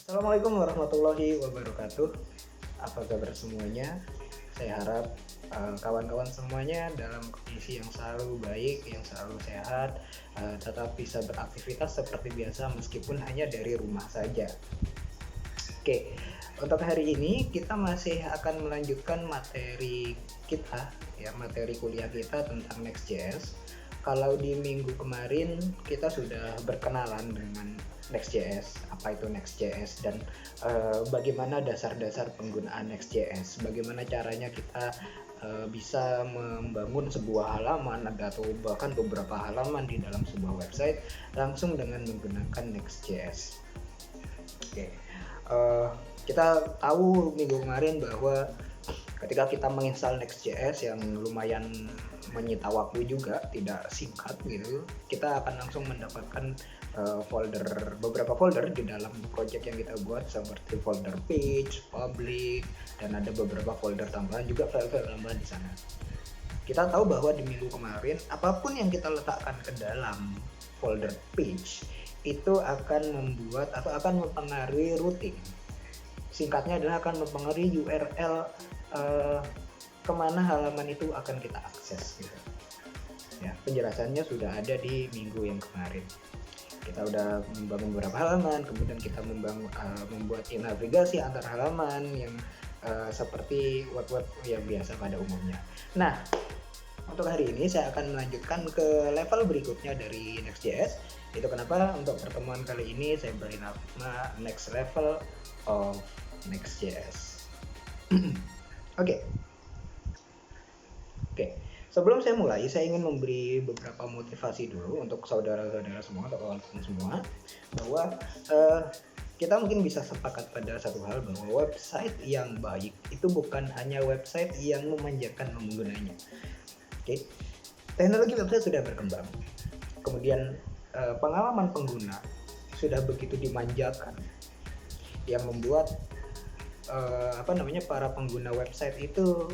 Assalamualaikum warahmatullahi wabarakatuh. Apa kabar semuanya? Saya harap kawan-kawan semuanya dalam kondisi yang selalu baik, yang selalu sehat, tetap bisa beraktivitas seperti biasa meskipun hanya dari rumah saja. Oke, untuk hari ini kita masih akan melanjutkan materi kita, ya materi kuliah kita tentang Next.js. Kalau di minggu kemarin kita sudah berkenalan dengan Next.js, apa itu Next.js dan bagaimana dasar-dasar penggunaan Next.js, bagaimana caranya kita bisa membangun sebuah halaman atau bahkan beberapa halaman di dalam sebuah website langsung dengan menggunakan Next.js. Oke, kita tahu minggu kemarin bahwa ketika kita menginstal Next.js yang lumayan menyita waktu juga, tidak singkat gitu, kita akan langsung mendapatkan beberapa folder di dalam project yang kita buat seperti folder page, public, dan ada beberapa folder tambahan juga file-file tambahan di sana. Kita tahu bahwa di minggu kemarin apapun yang kita letakkan ke dalam folder page itu akan membuat atau akan mempengaruhi routing. Singkatnya adalah akan mempengaruhi URL kemana halaman itu akan kita akses gitu. Ya, penjelasannya sudah ada di minggu yang kemarin. Kita udah membangun beberapa halaman, kemudian kita membuat navigasi antar halaman yang seperti web-web yang biasa pada umumnya. Nah, untuk hari ini saya akan melanjutkan ke level berikutnya dari Next.js. Itu kenapa untuk pertemuan kali ini saya beri nama Next Level of Next.js. Oke. Sebelum saya mulai, saya ingin memberi beberapa motivasi dulu untuk saudara-saudara semua atau kawan-kawan semua bahwa kita mungkin bisa sepakat pada satu hal bahwa website yang baik itu bukan hanya website yang memanjakan penggunanya. Oke. Teknologi website sudah berkembang. Kemudian pengalaman pengguna sudah begitu dimanjakan yang membuat para pengguna website itu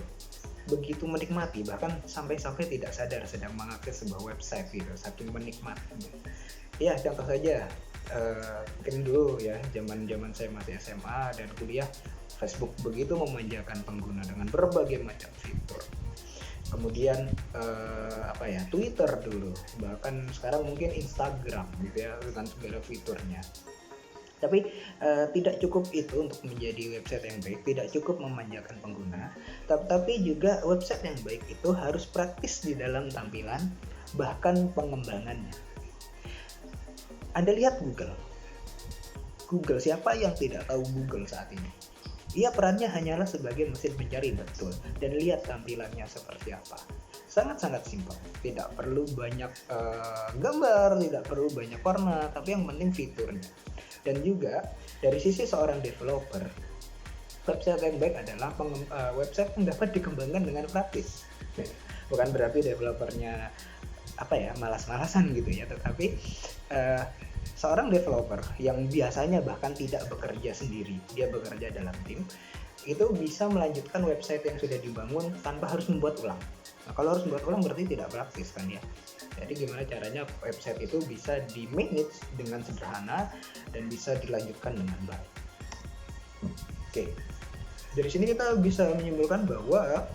begitu menikmati, bahkan sampai tidak sadar sedang mengakses sebuah website gitu, saking menikmatinya. Ya, contoh saja mungkin dulu ya, zaman saya masih SMA dan kuliah, Facebook begitu memanjakan pengguna dengan berbagai macam fitur. Kemudian Twitter dulu, bahkan sekarang mungkin Instagram gitu ya dengan segala fiturnya. Tapi tidak cukup itu untuk menjadi website yang baik, tidak cukup memanjakan pengguna, tapi juga website yang baik itu harus praktis di dalam tampilan, bahkan pengembangannya. Anda lihat Google, siapa yang tidak tahu Google saat ini? Ia perannya hanyalah sebagai mesin pencari, betul, dan lihat tampilannya seperti apa. Sangat-sangat simpel, tidak perlu banyak gambar, tidak perlu banyak warna, tapi yang penting fiturnya. Dan juga dari sisi seorang developer, website yang baik adalah website yang dapat dikembangkan dengan praktis. Bukan berarti developernya malas-malasan gitu ya, tetapi seorang developer yang biasanya bahkan tidak bekerja sendiri, dia bekerja dalam tim, itu bisa melanjutkan website yang sudah dibangun tanpa harus membuat ulang. Nah, kalau harus membuat ulang berarti tidak praktis kan ya. Jadi gimana caranya website itu bisa di manage dengan sederhana dan bisa dilanjutkan dengan baik. Oke. Dari sini kita bisa menyimpulkan bahwa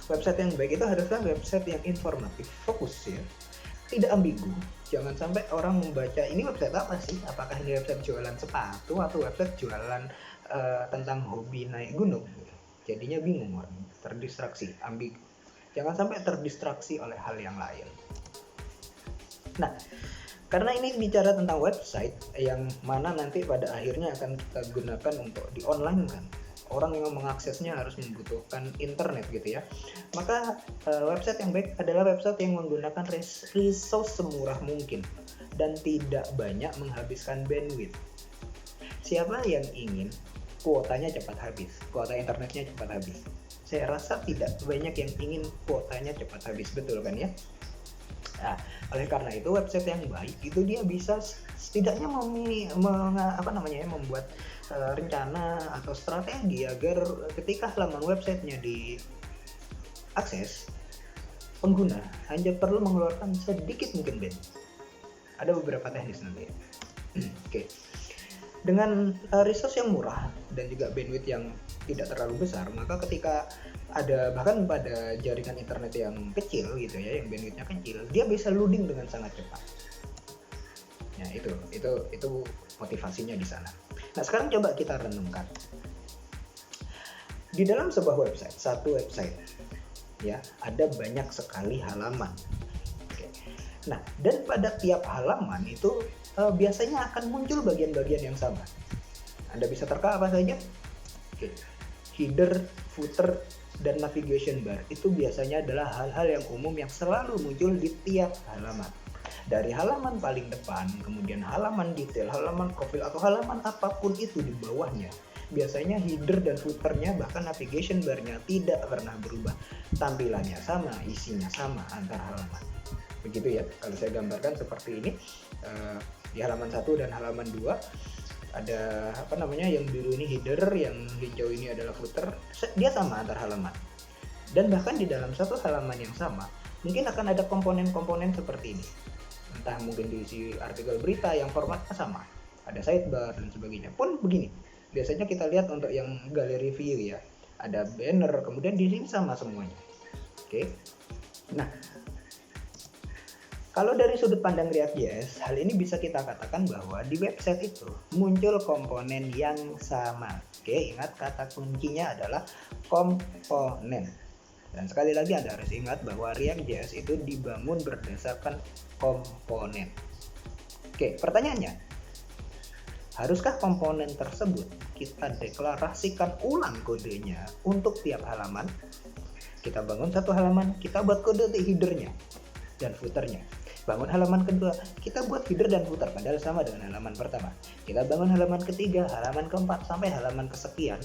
website yang baik itu haruslah website yang informatif, fokus ya. Tidak ambigu. Jangan sampai orang membaca ini website apa sih? Apakah ini website jualan sepatu atau website jualan tentang hobi naik gunung? Jadinya bingung orang, terdistraksi, ambigu. Jangan sampai terdistraksi oleh hal yang lain. Nah, karena ini bicara tentang website yang mana nanti pada akhirnya akan kita gunakan untuk di online kan. Orang yang mengaksesnya harus membutuhkan internet gitu ya. Maka website yang baik adalah website yang menggunakan resource semurah mungkin dan tidak banyak menghabiskan bandwidth. Siapa yang ingin kuotanya cepat habis, kuota internetnya cepat habis? Saya rasa tidak banyak yang ingin kuotanya cepat habis, betul kan ya? Nah, oleh karena itu website yang baik itu dia bisa setidaknya membuat rencana atau strategi agar ketika halaman websitenya diakses, pengguna hanya perlu mengeluarkan sedikit mungkin bandwidth. Ada beberapa teknis nanti. Oke. Dengan resource yang murah dan juga bandwidth yang tidak terlalu besar, maka ketika ada bahkan pada jaringan internet yang kecil gitu ya, yang bandwidthnya kecil, dia bisa loading dengan sangat cepat. Nah, itu motivasinya di sana. Nah, sekarang coba kita renungkan. Di dalam sebuah website, satu website ya, ada banyak sekali halaman. Oke. Nah, dan pada tiap halaman itu biasanya akan muncul bagian-bagian yang sama. Anda bisa terka apa saja? Oke. Header, footer, dan navigation bar itu biasanya adalah hal-hal yang umum yang selalu muncul di tiap halaman. Dari halaman paling depan, kemudian halaman detail, halaman profil, atau halaman apapun itu di bawahnya, biasanya header dan footernya bahkan navigation barnya tidak pernah berubah. Tampilannya sama, isinya sama antar halaman. Begitu ya, kalau saya gambarkan seperti ini. Di halaman 1 dan halaman 2 ada yang biru ini header, yang hijau ini adalah footer, dia sama antar halaman. Dan bahkan di dalam satu halaman yang sama mungkin akan ada komponen-komponen seperti ini, entah mungkin diisi artikel berita yang formatnya sama, ada sidebar dan sebagainya pun begini. Biasanya kita lihat untuk yang gallery view ya, ada banner, kemudian di sini sama semuanya. Oke. Nah, kalau dari sudut pandang React.js, hal ini bisa kita katakan bahwa di website itu muncul komponen yang sama. Oke, ingat kata kuncinya adalah komponen. Dan sekali lagi Anda harus ingat bahwa React.js itu dibangun berdasarkan komponen. Oke, pertanyaannya, haruskah komponen tersebut kita deklarasikan ulang kodenya untuk tiap halaman? Kita bangun satu halaman, kita buat kode untuk headernya dan footernya. Bangun halaman kedua, kita buat header dan footer padahal sama dengan halaman pertama. Kita bangun halaman ketiga, halaman keempat, sampai halaman kesekian.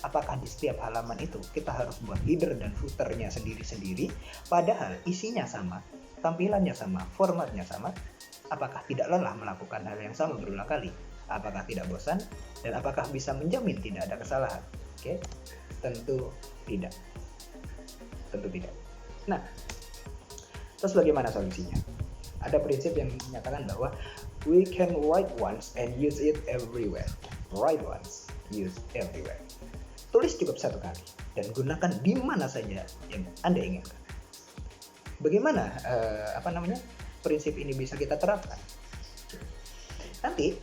Apakah di setiap halaman itu kita harus buat header dan footernya sendiri-sendiri, padahal isinya sama, tampilannya sama, formatnya sama? Apakah tidak lelah melakukan hal yang sama berulang kali? Apakah tidak bosan? Dan apakah bisa menjamin tidak ada kesalahan? Oke, tentu tidak. Tentu tidak. Nah, terus bagaimana solusinya? Ada prinsip yang menyatakan bahwa we can write once and use it everywhere. Write once, use everywhere. Tulis cukup satu kali dan gunakan di mana saja yang Anda inginkan. Bagaimana prinsip ini bisa kita terapkan? Nanti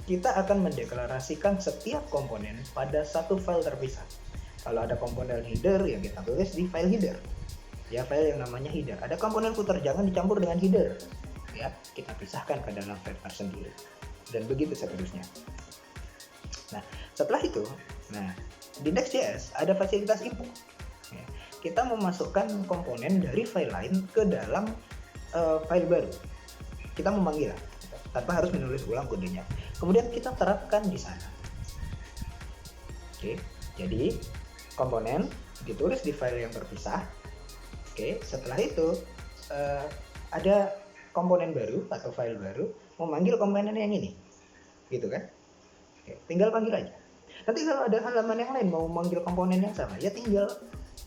kita akan mendeklarasikan setiap komponen pada satu file terpisah. Kalau ada komponen header, yang kita tulis di file header. Ya, file yang namanya header. Ada komponen footer, jangan dicampur dengan header. Ya, kita pisahkan ke dalam file tersendiri. Dan begitu seterusnya. Nah, setelah itu, di Next.js ada fasilitas import. Ya, kita memasukkan komponen dari file lain ke dalam file baru. Kita memanggil tanpa harus menulis ulang kodenya. Kemudian kita terapkan di sana. Oke, jadi komponen ditulis di file yang terpisah. Oke, setelah itu ada komponen baru atau file baru memanggil komponen yang ini, gitu kan? Oke, tinggal panggil aja. Nanti kalau ada halaman yang lain mau memanggil komponen yang sama, ya tinggal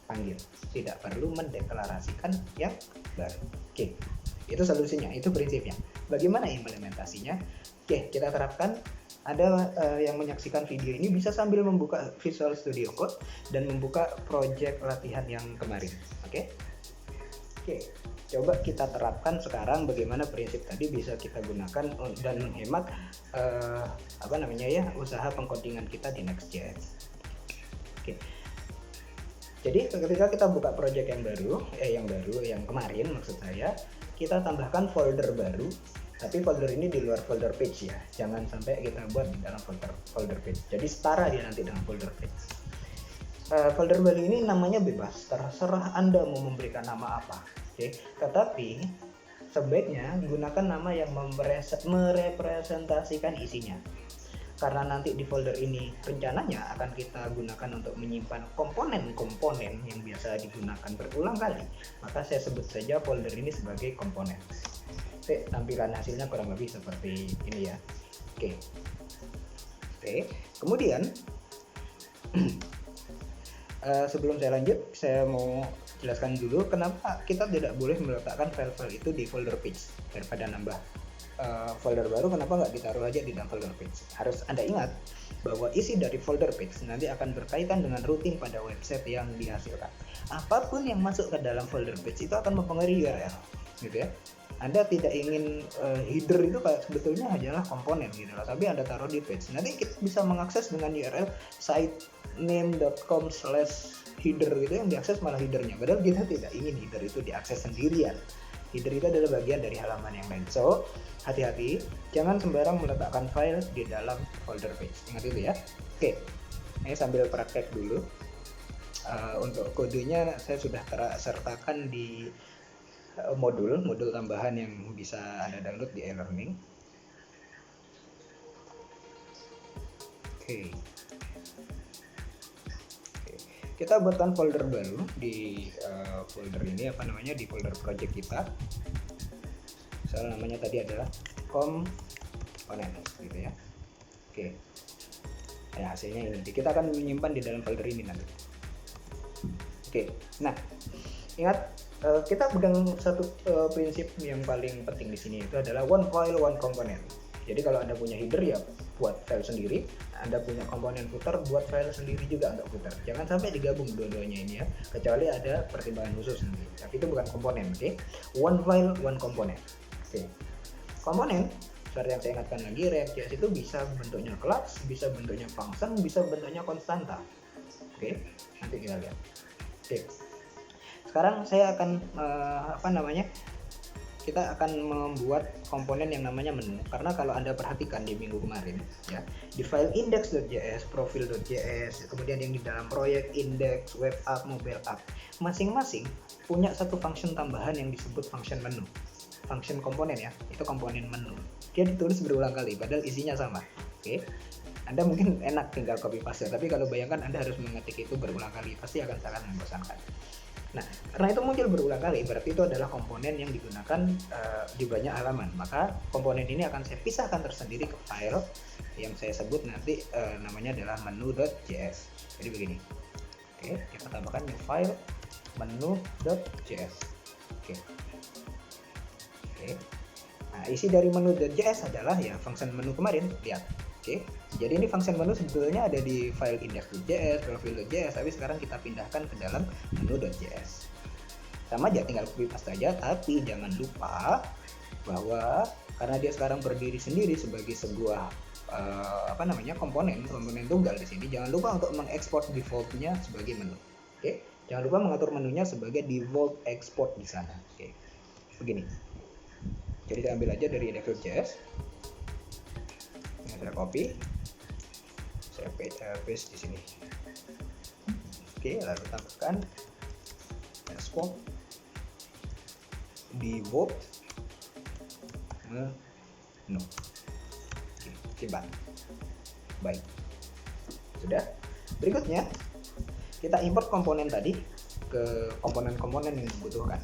panggil. Tidak perlu mendeklarasikan yang baru. Oke, itu solusinya, itu prinsipnya. Bagaimana implementasinya? Oke, kita terapkan. Ada yang menyaksikan video ini bisa sambil membuka Visual Studio Code dan membuka project latihan yang kemarin. Oke, coba kita terapkan sekarang bagaimana prinsip tadi bisa kita gunakan dan menghemat usaha pengkodingan kita di Next.js. Oke. Jadi ketika kita buka project yang kemarin maksud saya, kita tambahkan folder baru. Tapi folder ini di luar folder page ya, jangan sampai kita buat di dalam folder page. Jadi setara dia nanti dengan folder page. Folder baru ini namanya bebas, terserah Anda mau memberikan nama apa. Oke, tetapi sebaiknya gunakan nama yang merepresentasikan isinya. Karena nanti di folder ini rencananya akan kita gunakan untuk menyimpan komponen-komponen yang biasa digunakan berulang kali, maka saya sebut saja folder ini sebagai komponen. Oke, tampilan hasilnya kurang lebih seperti ini ya. Oke, kemudian sebelum saya lanjut, saya mau jelaskan dulu kenapa kita tidak boleh meletakkan file-file itu di folder page daripada nambah folder baru, kenapa nggak ditaruh aja di dalam folder page? Harus Anda ingat bahwa isi dari folder page nanti akan berkaitan dengan routing pada website yang dihasilkan. Apapun yang masuk ke dalam folder page itu akan mempengaruhi URL, gitu ya. Anda tidak ingin header itu kayak sebetulnya hanyalah komponen gitu loh, tapi Anda taruh di page. Nanti kita bisa mengakses dengan URL site name.com/header gitu, yang diakses malah headernya. Padahal kita tidak ingin header itu diakses sendirian. Header itu adalah bagian dari halaman yang lain. So, hati-hati, jangan sembarang meletakkan file di dalam folder page. Ingat itu ya. Oke, ini sambil praktek dulu. Untuk kodenya saya sudah sertakan di modul tambahan yang bisa Anda download di e-learning. Oke. Kita buatkan folder baru di folder ini, di folder project kita. Soal namanya tadi adalah komponen gitu ya. Oke. Ya, hasilnya ini. Kita akan menyimpan di dalam folder ini nanti. Oke. Nah, ingat kita pegang satu prinsip yang paling penting di sini, itu adalah one file one component. Jadi kalau Anda punya header ya buat file sendiri, Anda punya komponen footer buat file sendiri juga untuk footer. Jangan sampai digabung dua-duanya ini ya, kecuali ada pertimbangan khusus nanti. Tapi itu bukan komponen, oke? One file one component. Oke. Komponen seperti yang saya ingatkan lagi, React.js itu bisa bentuknya class, bisa bentuknya function, bisa bentuknya konstanta. Oke, nanti kita lihat. Oke. Sekarang saya akan kita akan membuat komponen yang namanya menu, karena kalau Anda perhatikan di minggu kemarin ya, di file index.js, profile.js, kemudian yang di dalam proyek index, web app, mobile app, masing-masing punya satu function tambahan yang disebut function menu. Function komponen ya, itu komponen menu. Dia ditulis berulang kali padahal isinya sama. Oke. Anda mungkin enak tinggal copy paste, tapi kalau bayangkan Anda harus mengetik itu berulang kali, pasti akan sangat membosankan. Nah, karena itu muncul berulang kali, berarti itu adalah komponen yang digunakan di banyak halaman. Maka komponen ini akan saya pisahkan tersendiri ke file yang saya sebut nanti namanya adalah menu.js. Jadi begini. Oke, kita tambahkan new file menu.js. Oke. Nah, isi dari menu.js adalah ya function menu kemarin, lihat. Oke. Jadi ini function menu sebetulnya ada di file index.js, profile.js, tapi sekarang kita pindahkan ke dalam menu.js. Sama aja, tinggal copy paste aja, tapi jangan lupa bahwa karena dia sekarang berdiri sendiri sebagai sebuah komponen tunggal di sini, jangan lupa untuk mengekspor defaultnya sebagai menu. Oke, jangan lupa mengatur menunya sebagai default export di sana. Oke, begini. Jadi saya ambil aja dari index.js, ini saya copy, saya paste di sini. Oke, lalu tambahkan export default menu. Oke, simpan. Baik, sudah. Berikutnya kita import komponen tadi ke komponen-komponen yang dibutuhkan.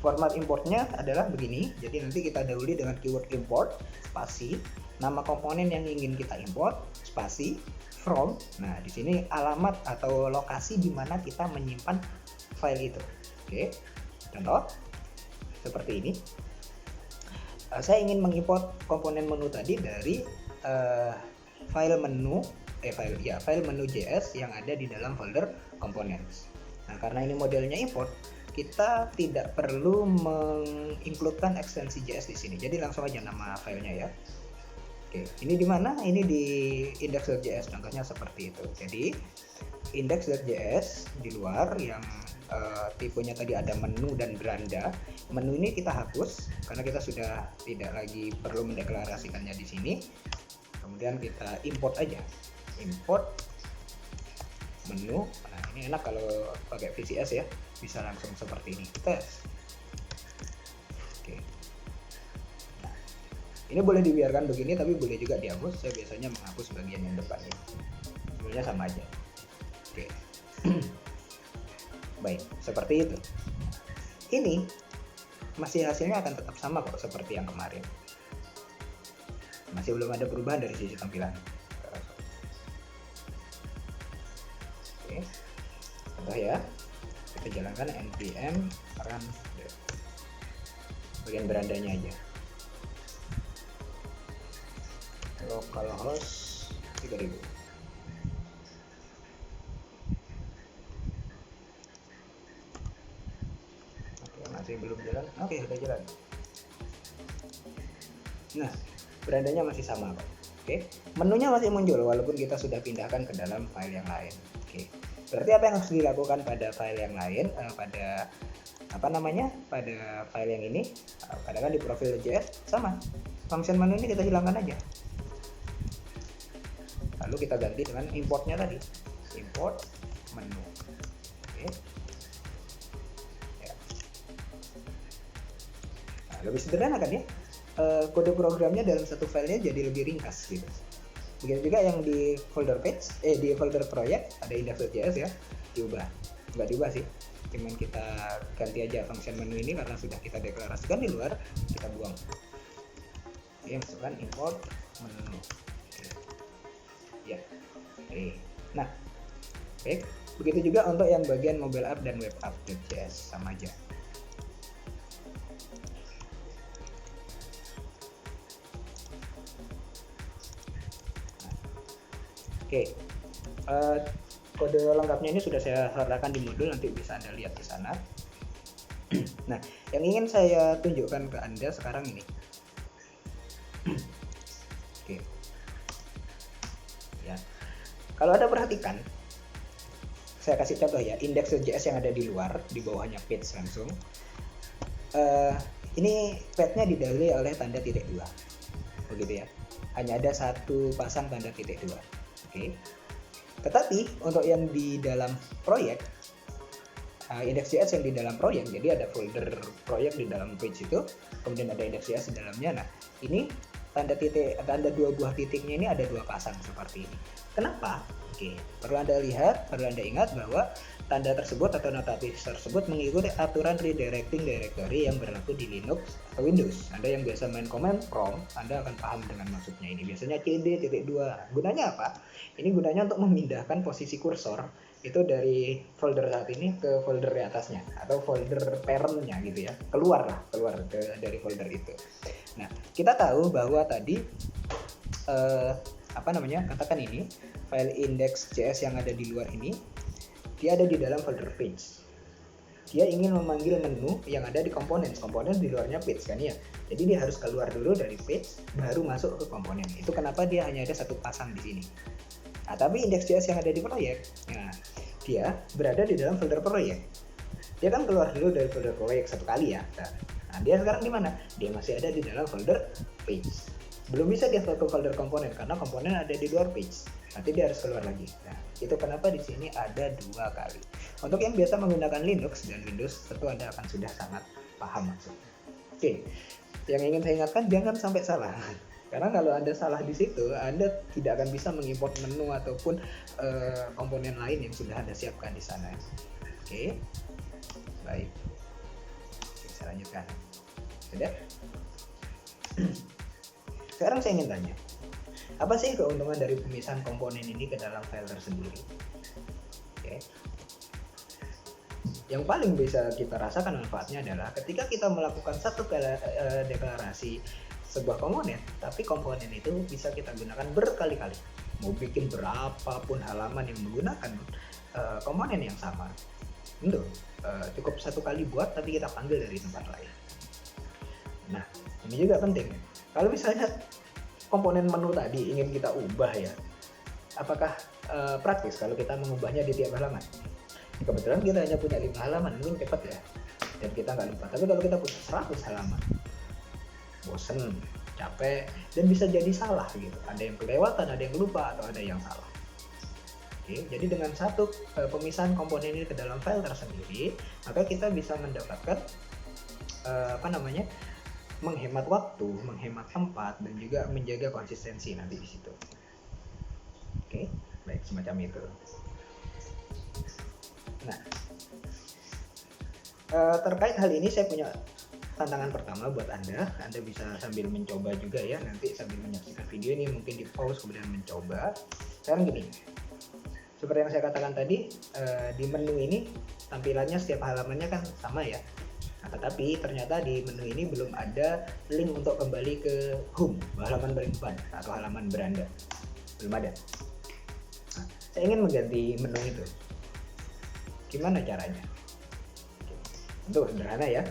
Format importnya adalah begini. Jadi nanti kita dahului dengan keyword import, spasi, nama komponen yang ingin kita import, spasi, from. Nah, di sini alamat atau lokasi di mana kita menyimpan file itu. Oke. Contoh seperti ini. Saya ingin mengimport komponen menu tadi dari file menu.js yang ada di dalam folder components. Nah, karena ini modelnya import, kita tidak perlu mengincludekan ekstensi JS di sini. Jadi langsung aja nama filenya ya. Oke, ini di mana? Ini di index.js, contohnya seperti itu. Jadi index.js di luar yang tipenya tadi ada menu dan beranda. Menu ini kita hapus karena kita sudah tidak lagi perlu mendeklarasikannya di sini. Kemudian kita import aja. Import menu. Nah, ini enak kalau pakai VCS ya, bisa langsung seperti ini. Tes. Oke. Nah, ini boleh dibiarkan begini, tapi boleh juga dihapus. Saya biasanya menghapus bagian yang depannya. Sebenarnya sama aja. Oke. Baik, seperti itu. Ini masih hasilnya akan tetap sama kok seperti yang kemarin. Masih belum ada perubahan dari sisi tampilan. Oke. Contoh ya. Kita jalankan npm run bagian berandanya aja. localhost 3000. Oke, masih belum jalan. Oke, udah jalan. Nah, berandanya masih sama kok. Oke, menunya masih muncul walaupun kita sudah pindahkan ke dalam file yang lain. Oke, berarti apa yang harus dilakukan pada file yang lain, pada file yang ini, katakan di profil.js, sama function menu ini kita hilangkan aja, lalu kita ganti dengan importnya tadi, import menu. Oke. Ya. Nah, lebih sederhana kan ya, kode programnya dalam satu filenya jadi lebih ringkas gitu. Begitu juga yang di folder page, di folder project ada index.js ya, nggak diubah sih, cuman kita ganti aja function menu ini karena sudah kita deklarasikan di luar, kita buang. Oke, masukkan import menu. Oke. Ya. Oke. Nah, baik. Begitu juga untuk yang bagian mobile app dan web app.js, sama aja. Oke, kode lengkapnya ini sudah saya sertakan di modul, nanti bisa Anda lihat di sana. Nah, yang ingin saya tunjukkan ke Anda sekarang ini. Oke. Ya. Kalau Anda perhatikan, saya kasih contoh ya, index.js yang ada di luar, di bawahnya page langsung. Ini page-nya didahului oleh tanda titik 2. Begitu ya. Hanya ada satu pasang tanda titik 2. Oke. Tetapi untuk yang di dalam proyek, index.js yang di dalam proyek, jadi ada folder proyek di dalam page itu, kemudian ada index.js di dalamnya. Nah, ini tanda dua buah titiknya ini ada 2 pasang seperti ini. Kenapa? Oke, perlu Anda lihat, perlu Anda ingat bahwa tanda tersebut atau notatif tersebut mengikuti aturan redirecting directory yang berlaku di Linux atau Windows. Anda yang biasa main command prompt, Anda akan paham dengan maksudnya ini. Biasanya cd.2. Gunanya apa? Ini gunanya untuk memindahkan posisi kursor itu dari folder saat ini ke folder di atasnya atau folder parentnya gitu ya. Keluar dari folder itu. Nah, kita tahu bahwa tadi katakan ini file index.js yang ada di luar ini, dia ada di dalam folder page. Dia ingin memanggil menu yang ada di komponen di luarnya page kan ya. Jadi dia harus keluar dulu dari page, baru masuk ke komponen. Itu kenapa dia hanya ada satu pasang di sini. Nah, tapi index.js yang ada di proyek, nah, dia berada di dalam folder proyek. Dia kan keluar dulu dari folder proyek satu kali ya. Nah, dia sekarang di mana? Dia masih ada di dalam folder page. Belum bisa dia ke folder komponen karena komponen ada di luar page. Nanti dia harus keluar lagi. Nah, itu kenapa di sini ada 2 kali. Untuk yang biasa menggunakan Linux dan Windows, tentu Anda akan sudah sangat paham maksudnya. Oke, yang ingin saya ingatkan jangan sampai salah. Karena kalau Anda salah di situ, Anda tidak akan bisa mengimport menu ataupun komponen lain yang sudah Anda siapkan di sana. Oke, baik. Oke, saya lanjutkan. Sudah? Sekarang saya ingin tanya, apa sih keuntungan dari pemisahan komponen ini ke dalam file tersendiri? Oke. Yang paling bisa kita rasakan manfaatnya adalah ketika kita melakukan satu deklarasi sebuah komponen, tapi komponen itu bisa kita gunakan berkali-kali. Mau bikin berapapun halaman yang menggunakan komponen yang sama, itu cukup satu kali buat, tapi kita panggil dari tempat lain. Nah, ini juga penting. Kalau misalnya komponen menu tadi ingin kita ubah ya, apakah praktis kalau kita mengubahnya di tiap halaman? Kebetulan kita hanya punya 5 halaman, mungkin cepat ya, dan kita nggak lupa. Tapi kalau kita punya 100 halaman, bosen, capek, dan bisa jadi salah gitu. Ada yang kelewatan, ada yang lupa, atau ada yang salah. Oke, jadi dengan satu pemisahan komponen ini ke dalam file tersendiri, maka kita bisa mendapatkan menghemat waktu, menghemat tempat, dan juga menjaga konsistensi nanti di situ. Oke, baik, semacam itu. Nah, terkait hal ini saya punya tantangan pertama buat Anda. Anda bisa sambil mencoba juga ya, nanti sambil menyaksikan video ini mungkin di pause kemudian mencoba. Sekarang gini, seperti yang saya katakan tadi, di menu ini tampilannya setiap halamannya kan sama ya. Nah, tetapi ternyata di menu ini belum ada link untuk kembali ke home, halaman paling depan atau halaman beranda, belum ada. Nah, saya ingin mengganti menu itu. Gimana caranya? Tentu sederhana ya.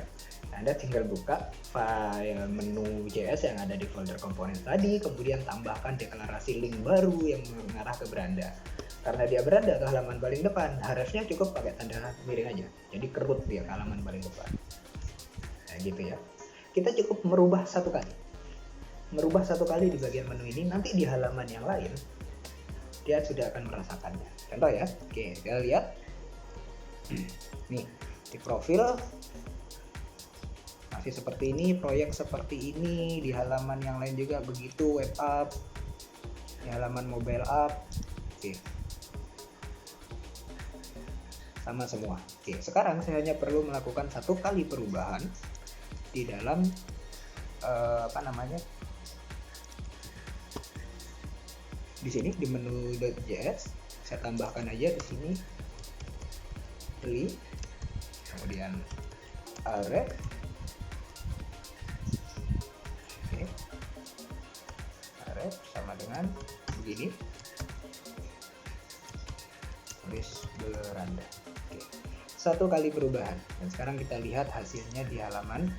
Anda tinggal buka file menu JS yang ada di folder komponen tadi, kemudian tambahkan deklarasi link baru yang mengarah ke beranda. Karena dia berada ke halaman paling depan, harusnya cukup pakai tanda miring aja. Jadi kerut dia ke halaman paling depan. Nah gitu ya. Kita cukup merubah satu kali. Merubah satu kali di bagian menu ini, nanti di halaman yang lain dia sudah akan merasakannya. Contoh ya. Oke, kita lihat. Nih, di profil masih seperti ini, proyek seperti ini, di halaman yang lain juga begitu, web app, di halaman mobile app. Oke. Sama semua. Oke, sekarang saya hanya perlu melakukan satu kali perubahan di dalam di sini di menu .js. Saya tambahkan aja di sini li, kemudian array. Oke. Array sama dengan begini. Tulis beranda. Oke. Satu kali perubahan, dan sekarang kita lihat hasilnya di halaman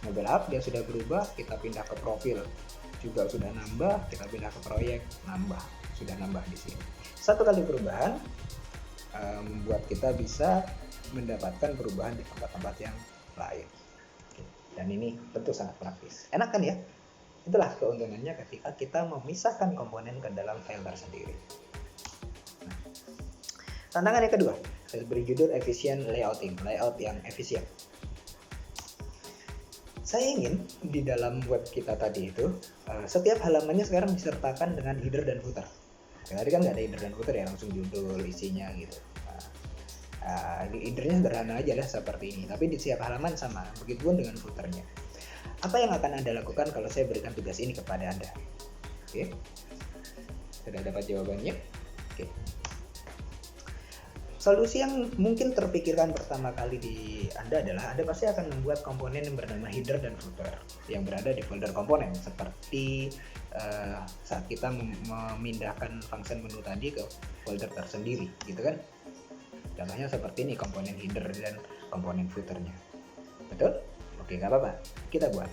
mobile app. Dia sudah berubah. Kita pindah ke profil juga sudah nambah, kita pindah ke proyek nambah, sudah nambah di sini. Satu kali perubahan membuat kita bisa mendapatkan perubahan di tempat-tempat yang lain. Oke. Dan ini tentu sangat praktis. Enak kan ya? Itulah keuntungannya ketika kita memisahkan komponen ke dalam file tersendiri. Nah, tantangan yang kedua, saya beri judul efficient layouting, layout yang efisien. Saya ingin di dalam web kita tadi itu setiap halamannya sekarang disertakan dengan header dan footer. Tadi kan nggak ada header dan footer ya, langsung judul isinya gitu. Headernya sederhana aja lah seperti ini, tapi di setiap halaman sama, begitupun dengan footernya. Apa yang akan Anda lakukan kalau saya berikan tugas ini kepada Anda? Oke, sudah dapat jawabannya? Oke. Solusi yang mungkin terpikirkan pertama kali di Anda adalah Anda pasti akan membuat komponen yang bernama header dan footer yang berada di folder komponen, seperti saat kita memindahkan function menu tadi ke folder tersendiri, gitu kan? Contohnya seperti ini, komponen header dan komponen footernya. Betul? Oke, nggak apa-apa. Kita buat.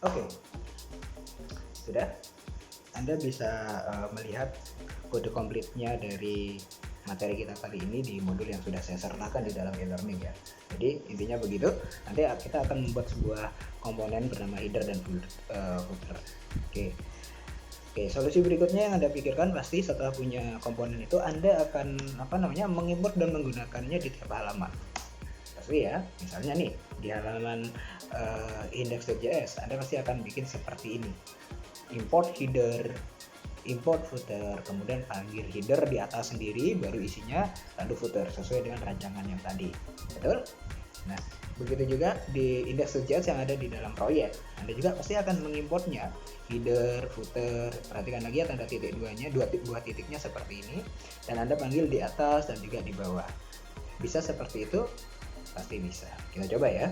Oke, sudah. Anda bisa melihat kode komplitnya dari materi kita kali ini di modul yang sudah saya sertakan di dalam e-learning ya. Jadi intinya begitu. Nanti kita akan membuat sebuah komponen bernama header dan footer. Oke, solusi berikutnya yang Anda pikirkan pasti setelah punya komponen itu Anda akan mengimport dan menggunakannya di tiap halaman. Pasti ya, misalnya nih di halaman index.js Anda pasti akan bikin seperti ini. Import header, import footer, kemudian panggil header di atas sendiri, baru isinya lalu footer sesuai dengan rancangan yang tadi. Betul? Nah, begitu juga di index.js yang ada di dalam proyek. Anda juga pasti akan mengimportnya, header, footer. Perhatikan lagi ya tanda titik duanya, dua titiknya seperti ini, dan Anda panggil di atas dan juga di bawah. Bisa seperti itu? Pasti bisa. Kita coba ya.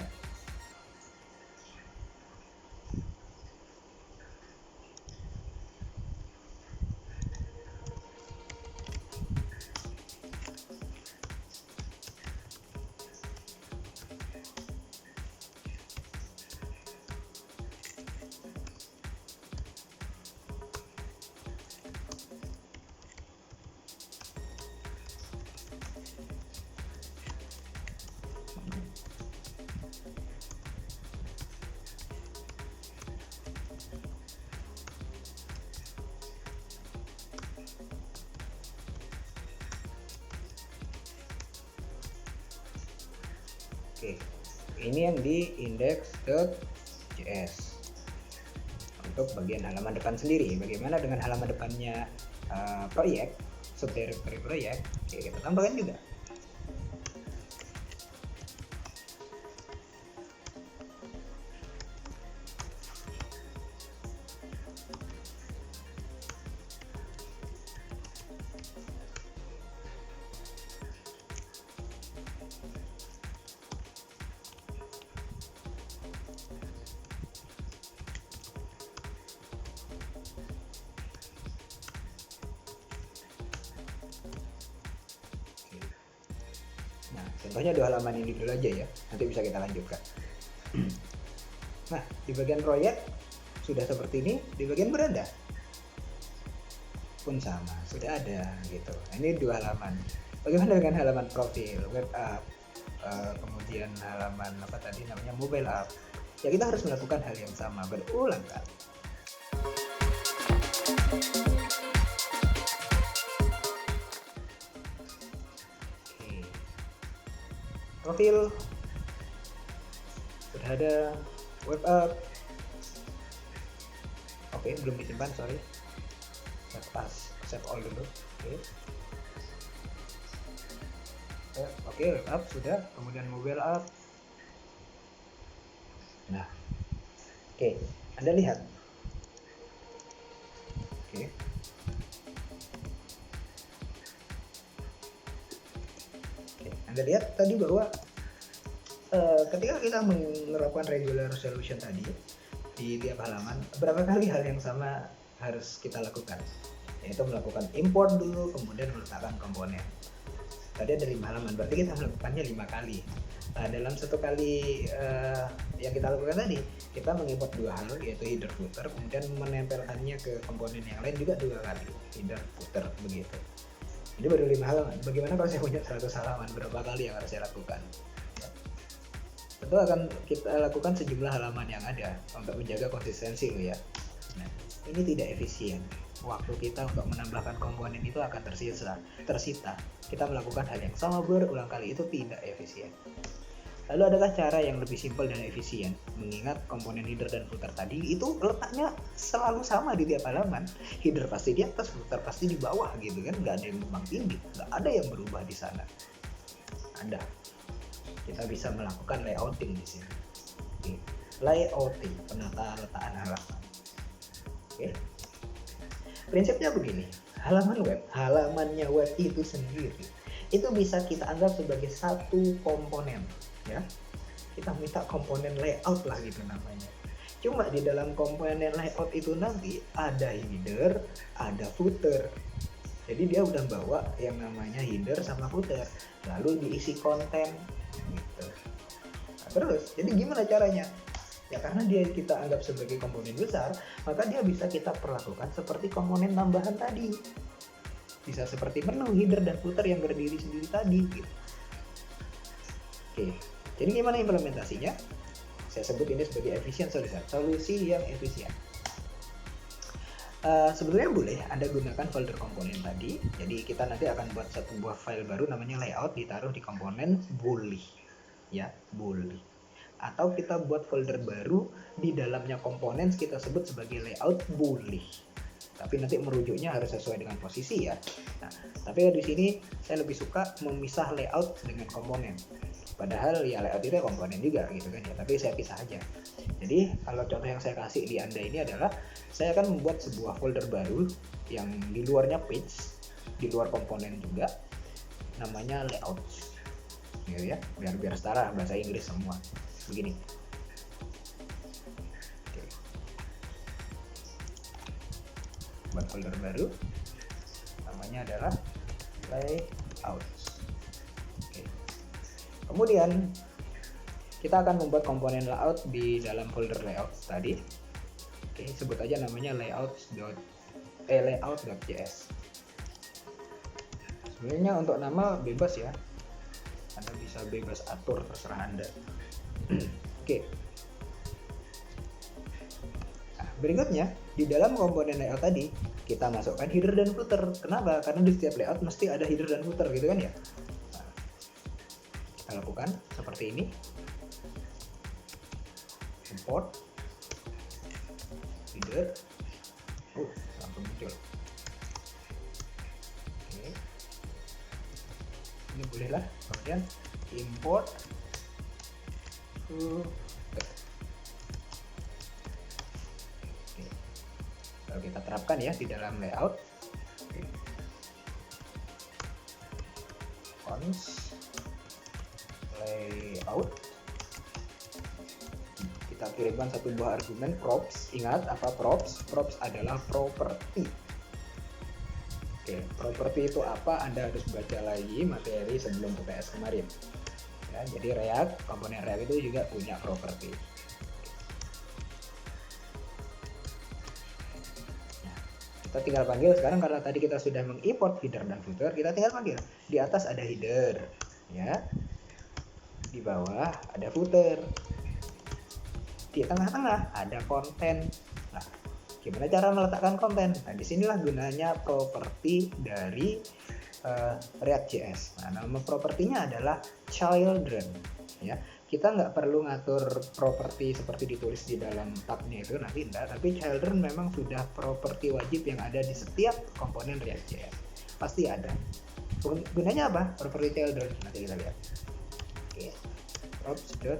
Oke, ini yang di index.js untuk bagian halaman depan sendiri. Bagaimana dengan halaman depannya proyek, subdirectory proyek? Oke, kita tambahkan juga. Contohnya 2 halaman ini dulu aja ya, nanti bisa kita lanjutkan. Nah, di bagian proyek sudah seperti ini, di bagian beranda pun sama, sudah ada gitu. Nah, ini 2 halaman. Bagaimana dengan halaman profil, web app, kemudian halaman apa tadi namanya mobile app? Ya kita harus melakukan hal yang sama berulang kali. Profil sudah ada, web app oke, belum disimpan, sorry, save all dulu. Oke, web app sudah, kemudian mobile app. Nah, oke, Anda lihat, oke, Anda lihat tadi bahwa ketika kita menerapkan regular solution tadi di tiap halaman, berapa kali hal yang sama harus kita lakukan, yaitu melakukan import dulu, kemudian meletakkan komponen. Tadi ada 5 halaman, berarti kita melakukannya 5 kali. Nah, dalam 1 kali yang kita lakukan tadi, kita mengimport 2 hal, yaitu header footer, kemudian menempelkannya ke komponen yang lain juga 2 kali, header footer, begitu. Ini baru 5 halaman. Bagaimana kalau saya punya 100 halaman, berapa kali yang harus saya lakukan? Tentu akan kita lakukan sejumlah halaman yang ada untuk menjaga konsistensi loh ya. Nah, ini tidak efisien. Waktu kita untuk menambahkan komponen itu akan tersita. Kita melakukan hal yang sama berulang kali, itu tidak efisien. Lalu adakah cara yang lebih simpel dan efisien? Mengingat komponen header dan footer tadi itu letaknya selalu sama di tiap halaman. Header pasti di atas, footer pasti di bawah gitu kan, nggak ada yang tumpang tindih, nggak ada yang berubah di sana. Kita bisa melakukan layouting di sini. Oke. Layouting, penata-letaan halaman. Oke. Prinsipnya begini, halamannya web itu sendiri itu bisa kita anggap sebagai satu komponen, ya. Kita minta komponen layout lah gitu namanya. Cuma di dalam komponen layout itu nanti ada header, ada footer. Jadi dia udah bawa yang namanya header sama footer, lalu diisi konten gitu. Nah, terus, jadi gimana caranya? Ya karena dia kita anggap sebagai komponen besar, maka dia bisa kita perlakukan seperti komponen tambahan tadi. Bisa seperti menu, header, dan footer yang berdiri sendiri tadi gitu. Oke, jadi gimana implementasinya? Saya sebut ini sebagai efficient solution, solusi yang efisien. Sebetulnya boleh Anda gunakan folder komponen tadi. Jadi kita nanti akan buat satu buah file baru namanya layout, ditaruh di komponen, boleh ya, boleh. Atau kita buat folder baru di dalamnya komponen kita sebut sebagai layout, boleh. Tapi nanti merujuknya harus sesuai dengan posisi ya. Nah, tapi di sini saya lebih suka memisah layout dengan komponen. Padahal ya layout itu komponen juga gitu kan ya, tapi saya pisah aja. Jadi kalau contoh yang saya kasih di Anda ini adalah saya akan membuat sebuah folder baru yang di luarnya page, di luar komponen juga, namanya layout. Gitu ya, biar setara bahasa Inggris semua. Begini. Oke. Buat folder baru, namanya adalah layout. Oke. Kemudian kita akan membuat komponen layout di dalam folder layout tadi. Oke, sebut aja namanya layout.js. Sebenarnya untuk nama bebas ya, Anda bisa bebas atur, terserah Anda. Oke. Nah, berikutnya di dalam komponen layout tadi kita masukkan header dan footer. Kenapa? Karena di setiap layout mesti ada header dan footer gitu kan ya. Nah, kita lakukan seperti ini. Import header. Langsung muncul. Oke. Ini bolehlah. Kemudian import footer. Oke. Lalu kita terapkan ya di dalam layout. Oke. Cons layout. Kita kirimkan satu buah argumen props. Ingat apa props? Props adalah property. Oke, property itu apa? Anda harus baca lagi materi sebelum UTS kemarin. Ya, jadi React, komponen React itu juga punya properti. Nah, kita tinggal panggil sekarang karena tadi kita sudah mengimport header dan footer, kita tinggal panggil. Di atas ada header, ya. Di bawah ada footer. Di tengah-tengah ada konten. Nah, gimana cara meletakkan konten? Nah, disinilah gunanya properti dari React.js. Nah, nama propertinya adalah children. Ya, kita nggak perlu ngatur properti seperti ditulis di dalam tabnya itu, nanti enggak. Tapi children memang sudah properti wajib yang ada di setiap komponen React.js. Pasti ada. Gunanya apa? Properti children. Nanti kita lihat. Oke. Props.children.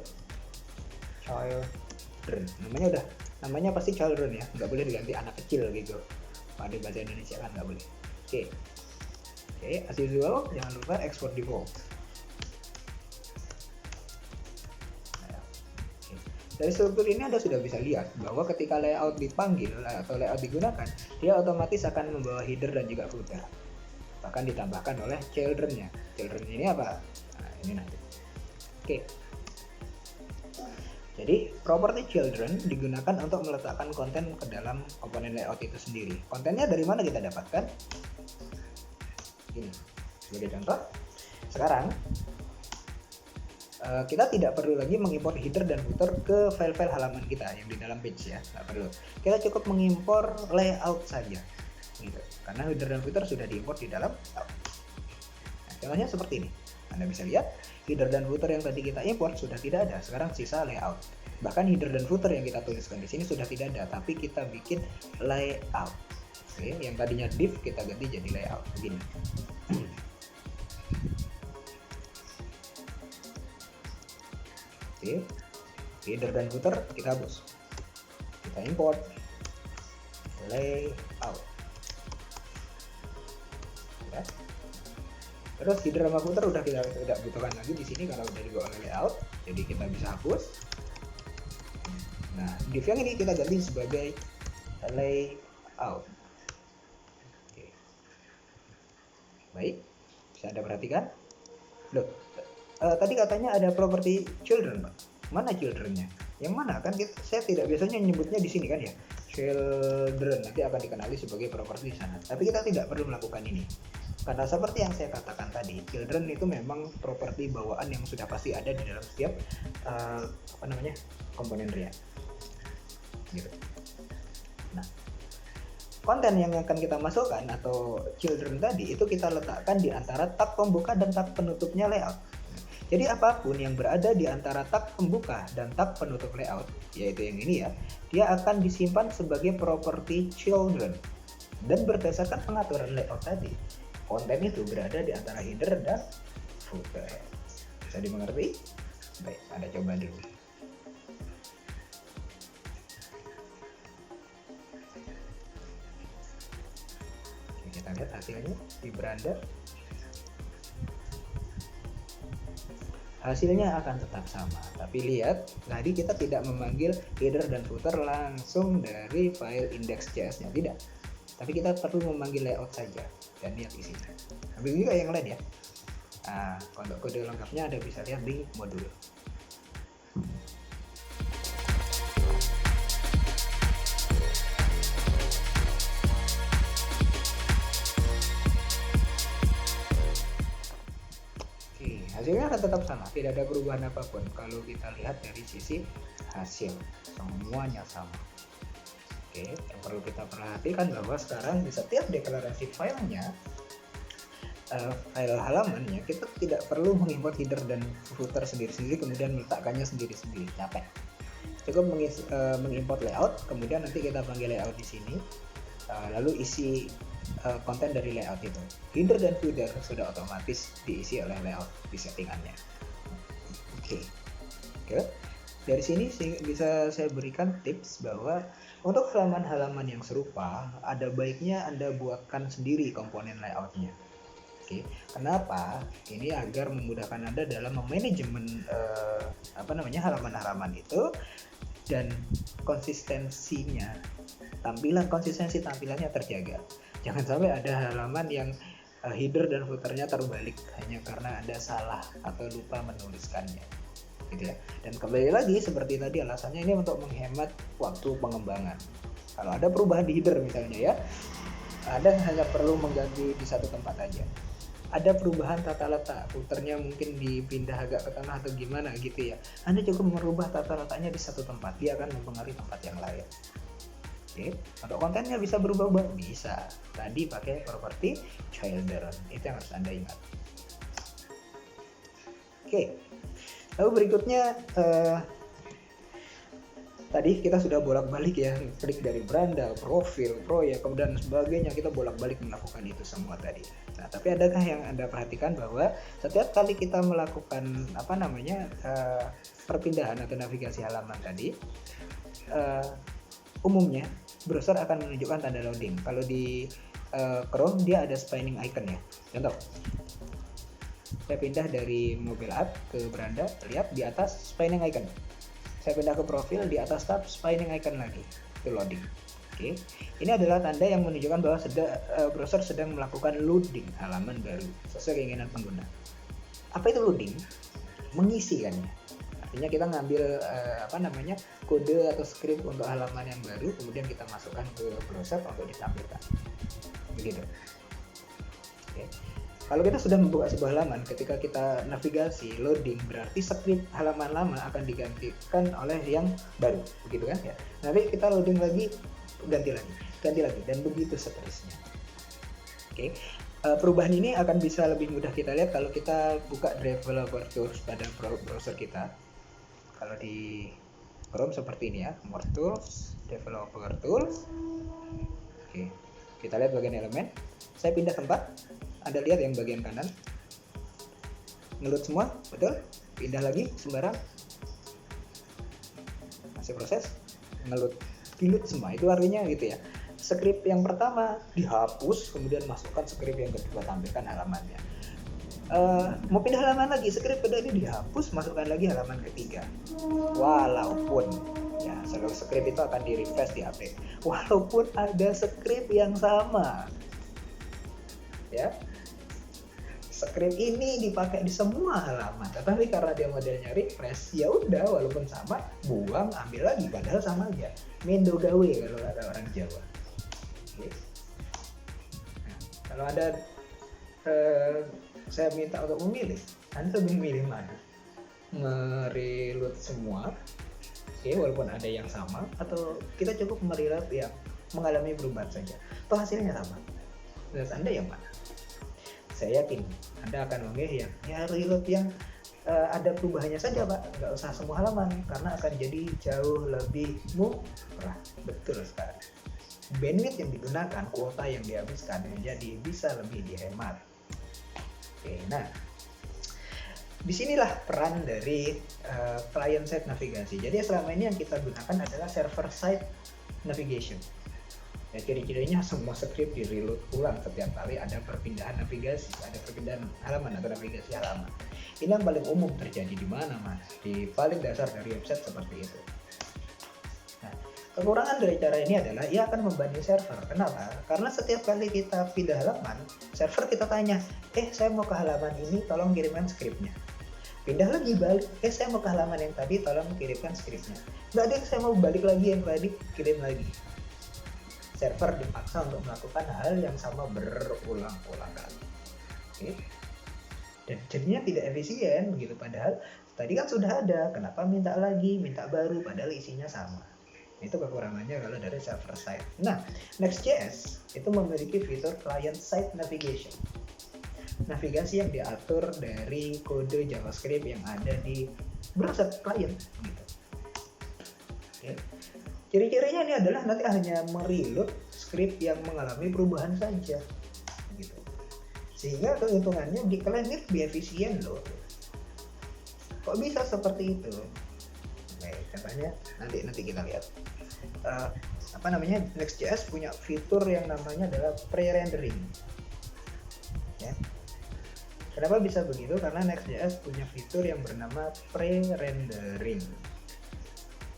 Namanya pasti children ya, nggak boleh diganti anak kecil gitu. Pada bahasa Indonesia kan nggak boleh. Oke, as usual jangan lupa export default. Dari struktur ini Anda sudah bisa lihat bahwa ketika layout dipanggil atau layout digunakan, dia otomatis akan membawa header dan juga footer. Bahkan ditambahkan oleh children-nya. Children ini apa? Nah, ini nanti. Oke. Jadi property children digunakan untuk meletakkan konten ke dalam komponen layout itu sendiri. Kontennya dari mana kita dapatkan? Ini sebagai contoh. Sekarang kita tidak perlu lagi mengimpor header dan footer ke file-file halaman kita yang di dalam page ya, nggak perlu. Kita cukup mengimpor layout saja, gitu. Karena header dan footer sudah diimpor di dalam layout. Nah, contohnya seperti ini. Anda bisa lihat header dan footer yang tadi kita import sudah tidak ada, sekarang sisa layout. Bahkan header dan footer yang kita tuliskan di sini sudah tidak ada, tapi kita bikin layout. Oke, yang tadinya div kita ganti jadi layout begini. Oke, header dan footer kita hapus. Kita import layout. Ya. Terus header sama footer udah kita tidak butuhkan lagi di sini karena udah dibawa oleh layout, jadi kita bisa hapus. Nah, div yang ini kita ganti sebagai layout. Oke. Baik, bisa Anda perhatikan. Loh, tadi katanya ada property children, Pak. Mana children-nya? Yang mana? Kan saya tidak biasanya nyebutnya di sini kan ya. Children nanti akan dikenali sebagai properti di sana. Tapi kita tidak perlu melakukan ini. Karena seperti yang saya katakan tadi, children itu memang properti bawaan yang sudah pasti ada di dalam setiap komponen React. Gitu. Nah, konten yang akan kita masukkan atau children tadi itu kita letakkan di antara tab pembuka dan tab penutupnya layout. Jadi apapun yang berada di antara tab pembuka dan tab penutup layout, yaitu yang ini ya, dia akan disimpan sebagai property children. Dan berdasarkan pengaturan layout tadi, konten itu berada di antara header dan footer. Bisa dimengerti? Baik, Anda coba dulu. Oke, kita lihat hasilnya di Branda. Hasilnya akan tetap sama, tapi lihat tadi kita tidak memanggil header dan footer langsung dari file index.js-nya, tidak. Tapi kita perlu memanggil layout saja dan lihat isinya. Tapi juga yang lain ya. Nah, untuk kode lengkapnya Anda bisa lihat di modul. Hasilnya akan tetap sama, tidak ada perubahan apapun kalau kita lihat dari sisi hasil, semuanya sama. Oke, yang perlu kita perhatikan bahwa sekarang di setiap deklarasi filenya, file halamannya, kita tidak perlu mengimport header dan footer sendiri-sendiri kemudian meletakkannya sendiri-sendiri, capek. Cukup mengimport layout, kemudian nanti kita panggil layout di sini, lalu isi konten dari layout itu. Header dan footer sudah otomatis diisi oleh layout di settingannya. Oke. Dari sini bisa saya berikan tips bahwa untuk halaman-halaman yang serupa, ada baiknya Anda buatkan sendiri komponen layoutnya. Oke. Kenapa? Ini agar memudahkan Anda dalam memanajemen halaman-halaman itu dan konsistensi tampilannya terjaga. Jangan sampai ada halaman yang header dan footernya terbalik hanya karena Anda salah atau lupa menuliskannya, gitu ya. Dan kembali lagi seperti tadi, alasannya ini untuk menghemat waktu pengembangan. Kalau ada perubahan di header misalnya ya, Anda hanya perlu mengganti di satu tempat aja. Ada perubahan tata letak, footernya mungkin dipindah agak ke tengah atau gimana gitu ya, Anda cukup merubah tata letaknya di satu tempat, dia akan mempengaruhi tempat yang lain. Oke, untuk kontennya bisa berubah-ubah, bisa. Tadi pakai properti children, itu yang harus Anda ingat. Oke, lalu berikutnya tadi kita sudah bolak-balik ya, klik dari beranda, profil, proyek, kemudian sebagainya, kita bolak-balik melakukan itu semua tadi. Nah, tapi adakah yang Anda perhatikan bahwa setiap kali kita melakukan perpindahan atau navigasi halaman tadi, umumnya browser akan menunjukkan tanda loading. Kalau di Chrome dia ada spinning icon ya. Contoh, saya pindah dari mobile app ke beranda, lihat di atas spinning icon. Saya pindah ke profil, di atas tab spinning icon lagi, itu loading. Oke, ini adalah tanda yang menunjukkan bahwa browser sedang melakukan loading halaman baru sesuai keinginan pengguna. Apa itu loading? Mengisi kan ya. Artinya kita ngambil kode atau script untuk halaman yang baru, kemudian kita masukkan ke browser untuk ditampilkan. Begitu. Oke. Kalau kita sudah membuka sebuah halaman, ketika kita navigasi loading, berarti script halaman lama akan digantikan oleh yang baru, begitu kan ya. Nanti kita loading lagi, ganti lagi, dan begitu seterusnya. Oke. Perubahan ini akan bisa lebih mudah kita lihat kalau kita buka developer tools pada browser kita. Kalau di Chrome seperti ini ya, more tools, developer tools. Oke, kita lihat bagian elemen. Saya pindah tempat. Anda lihat yang bagian kanan, ngeload semua, betul? Pindah lagi sembarang, masih proses, diload semua. Itu artinya gitu ya. Script yang pertama dihapus, kemudian masukkan script yang kedua, tampilkan halamannya. Mau pindah halaman lagi, script kedua ini dihapus, masukkan lagi halaman ketiga. Walaupun ya seluruh script itu akan di refresh, di update. Walaupun ada script yang sama, ya. Script ini dipakai di semua halaman, tetapi karena dia modelnya refresh, ya udah walaupun sama, buang, ambil lagi, padahal sama aja. Mendo gawe kalau ada orang Jawa. Oke. Nah, kalau ada saya minta untuk memilih, Anda lebih memilih mana? Mereload semua, oke, walaupun ada yang sama, atau kita cukup mereload yang mengalami perubahan saja, toh hasilnya sama. Menurut Anda yang mana? Saya yakin Anda akan memilih yang reload yang ada perubahannya saja, Pak. Nggak usah semua halaman, karena akan jadi jauh lebih murah. Betul sekali. Bandwidth yang digunakan, kuota yang dihabiskan, jadi bisa lebih dihemat. Oke, nah disinilah peran dari client side navigasi. Jadi selama ini yang kita gunakan adalah server side navigation. Ya, ciri-cirinya semua script di reload ulang setiap kali ada perpindahan navigasi, ada perpindahan halaman atau navigasi halaman. Ini yang paling umum terjadi di mana, Mas? Di paling dasar dari website seperti itu. Nah, kekurangan dari cara ini adalah ia akan membebani server. Kenapa? Karena setiap kali kita pindah halaman, server kita tanya, saya mau ke halaman ini, tolong kirimkan scriptnya. Pindah lagi balik, saya mau ke halaman yang tadi, tolong kirimkan scriptnya. Nggak ada, saya mau balik lagi yang tadi, kirim lagi. Server dipaksa untuk melakukan hal yang sama berulang-ulang kali. Oke. Dan jadinya tidak efisien begitu, padahal tadi kan sudah ada, kenapa minta lagi, minta baru, padahal isinya sama. Itu kekurangannya kalau dari server side. Nah, Next.js itu memiliki fitur client side navigation. Navigasi yang diatur dari kode JavaScript yang ada di browser client gitu. Oke. Ciri-cirinya ini adalah nanti hanya mereload script yang mengalami perubahan saja, gitu. Sehingga keuntungannya di kalian ini lebih efisien loh. Kok bisa seperti itu? Oke, contohnya nanti kita lihat. Next.js punya fitur yang namanya adalah pre-rendering. Ya. Kenapa bisa begitu? Karena Next.js punya fitur yang bernama pre-rendering.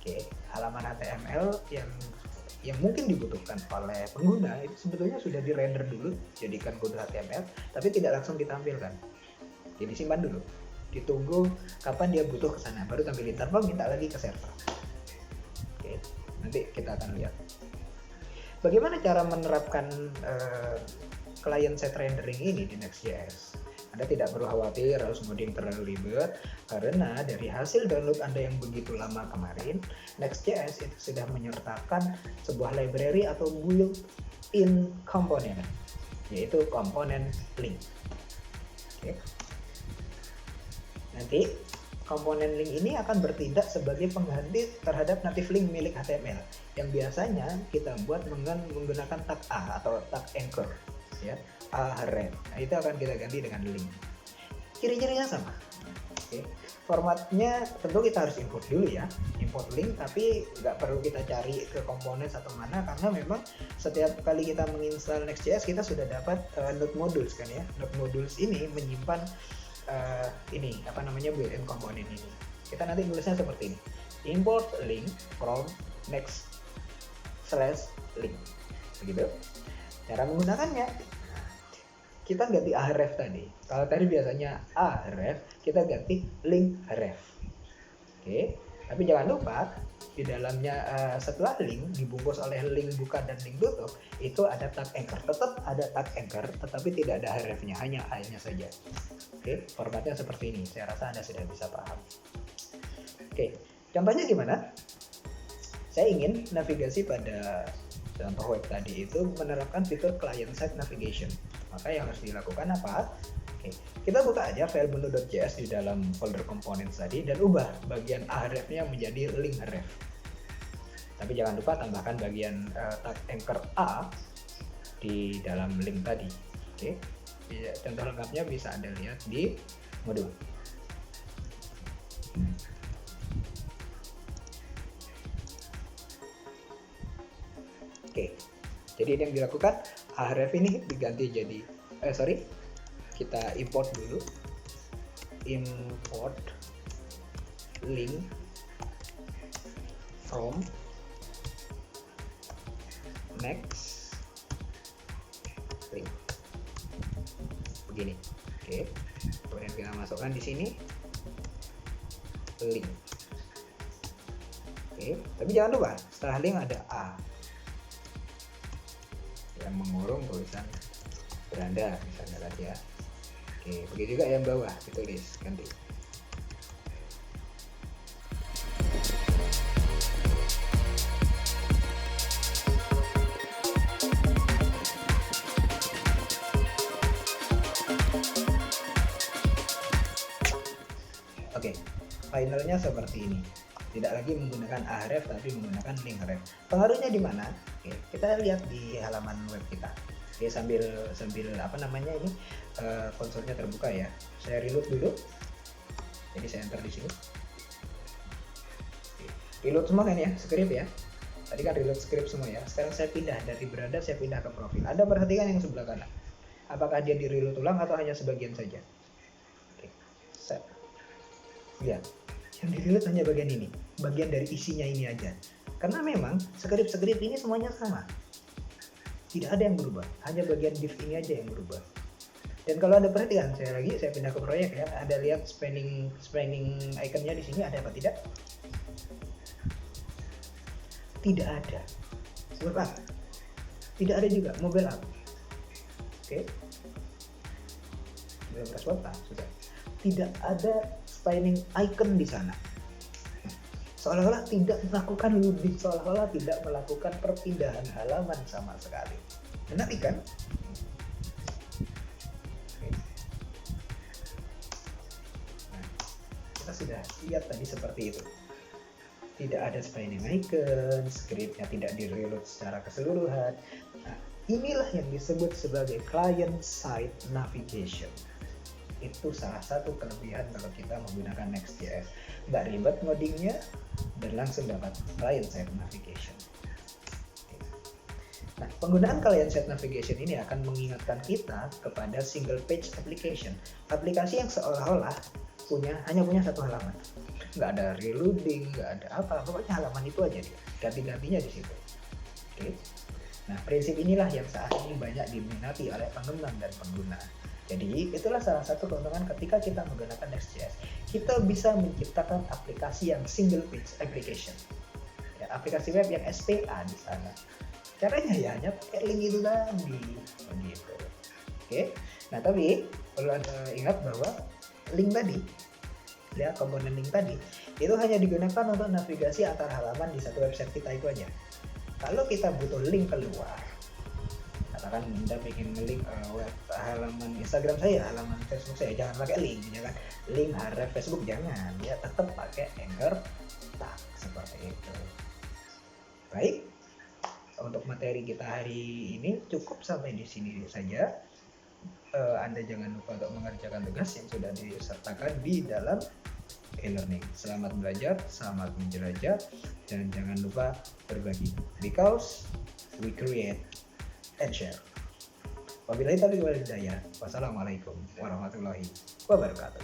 Oke, halaman HTML yang yang mungkin dibutuhkan oleh pengguna itu sebetulnya sudah di-render dulu jadikan kode HTML, tapi tidak langsung ditampilkan. Jadi simpan dulu, ditunggu kapan dia butuh ke sana, baru tampilin tanpa minta lagi ke server. Oke, nanti kita akan lihat bagaimana cara menerapkan client side rendering ini di Next.js. Anda tidak perlu khawatir harus ngoding terlalu ribet, karena dari hasil download Anda yang begitu lama kemarin, Next.js itu sudah menyertakan sebuah library atau built-in component, yaitu komponen link. Oke. Nanti komponen link ini akan bertindak sebagai pengganti terhadap native link milik HTML yang biasanya kita buat menggunakan tag A atau tag anchor, ya, href. Nah, itu akan kita ganti dengan link. Ciri-cirinya sama. Oke. Formatnya tentu kita harus import dulu ya, import link, tapi nggak perlu kita cari ke komponen atau mana, karena memang setiap kali kita menginstal Next.js kita sudah dapat node modules kan ya. Node modules ini menyimpan ini apa namanya built-in komponen ini. Kita nanti tulisnya seperti ini: import link from next/link. Begitu. Cara menggunakannya, kita ganti href tadi. Kalau tadi biasanya href, kita ganti link ref. Oke, tapi jangan lupa di dalamnya setelah link dibungkus oleh link buka dan link tutup itu ada tag anchor. Tetap ada tag anchor, tetapi tidak ada hrefnya, hanya a-nya saja. Oke, formatnya seperti ini. Saya rasa Anda sudah bisa paham. Oke, contohnya gimana? Saya ingin navigasi pada contoh web tadi itu menerapkan fitur client side navigation. Maka yang harus dilakukan apa? Oke, kita buka aja file menu.js di dalam folder components tadi dan ubah bagian href-nya menjadi link ref. Tapi jangan lupa tambahkan bagian tag anchor a di dalam link tadi. Oke, contoh lengkapnya bisa Anda lihat di modul. Oke, jadi yang dilakukan href ini diganti jadi kita import dulu, import link from next link begini. Oke, kemudian kita masukkan di sini link. Oke, tapi jangan lupa setelah link ada a yang mengurung tulisan beranda misalnya tadi ya. Oke, begitu juga yang bawah ditulis ganti. Oke, finalnya seperti ini. Tidak lagi menggunakan href tapi menggunakan link ref. Pengaruhnya di mana? Oke, kita lihat di halaman web kita. Oke, sambil apa namanya ini konsolnya terbuka ya. Saya reload dulu. Jadi saya enter di sini. Oke, reload semua kan ya, script ya. Tadi kan reload script semua ya. Sekarang saya pindah dari beranda, saya pindah ke profil. Anda perhatikan yang sebelah kanan. Apakah dia di reload ulang atau hanya sebagian saja? Oke, set. Lihat, yang di reload hanya bagian ini, bagian dari isinya ini aja. Karena memang script ini semuanya sama. Tidak ada yang berubah, hanya bagian div ini aja yang berubah. Dan kalau Anda perhatikan, saya pindah ke proyek ya, Anda lihat spanning iconnya di sini ada apa tidak? Tidak ada. Web app. Tidak ada juga mobile app. Oke. Belum press web app sudah. Tidak ada spanning icon di sana. Seolah-olah tidak melakukan loading, seolah-olah tidak melakukan perpindahan halaman sama sekali. Menarik kan? Oke. Nah, kita sudah lihat tadi seperti itu. Tidak ada spanning icon, scriptnya tidak di-reload secara keseluruhan. Nah, inilah yang disebut sebagai client-side navigation. Itu salah satu kelebihan kalau kita menggunakan Next.js. Nggak ribet ngodingnya dan langsung dapat client-side navigation. Nah, penggunaan client-side navigation ini akan mengingatkan kita kepada single page application. Aplikasi yang seolah-olah hanya punya satu halaman. Nggak ada reloading, nggak ada apa, pokoknya halaman itu aja dia. Ganti-gantinya di situ. Oke. Nah, prinsip inilah yang saat ini banyak diminati oleh pengembang dan pengguna. Jadi, itulah salah satu keuntungan ketika kita menggunakan Next.js. Kita bisa menciptakan aplikasi yang single page application. Ya, aplikasi web yang SPA di sana. Caranya ya hanya pakai link itu tadi. Begitu. Oke. Nah, tapi perlu Anda ingat bahwa link tadi, ya komponen link tadi, itu hanya digunakan untuk navigasi antar halaman di satu website kita itu aja. Kalau kita butuh link keluar, katakan Anda pengen nge-link web halaman Instagram saya, halaman Facebook saya, jangan pakai link, ya kan? Link href Facebook jangan, ya tetap pakai anchor tag seperti itu. Baik, untuk materi kita hari ini cukup sampai di sini saja. Anda jangan lupa untuk mengerjakan tugas yang sudah disertakan di dalam e-learning. Selamat belajar, selamat menjelajah, dan jangan lupa berbagi. Because we create and share. Wabillahi taufiq wal hidayah. Wassalamualaikum warahmatullahi wabarakatuh.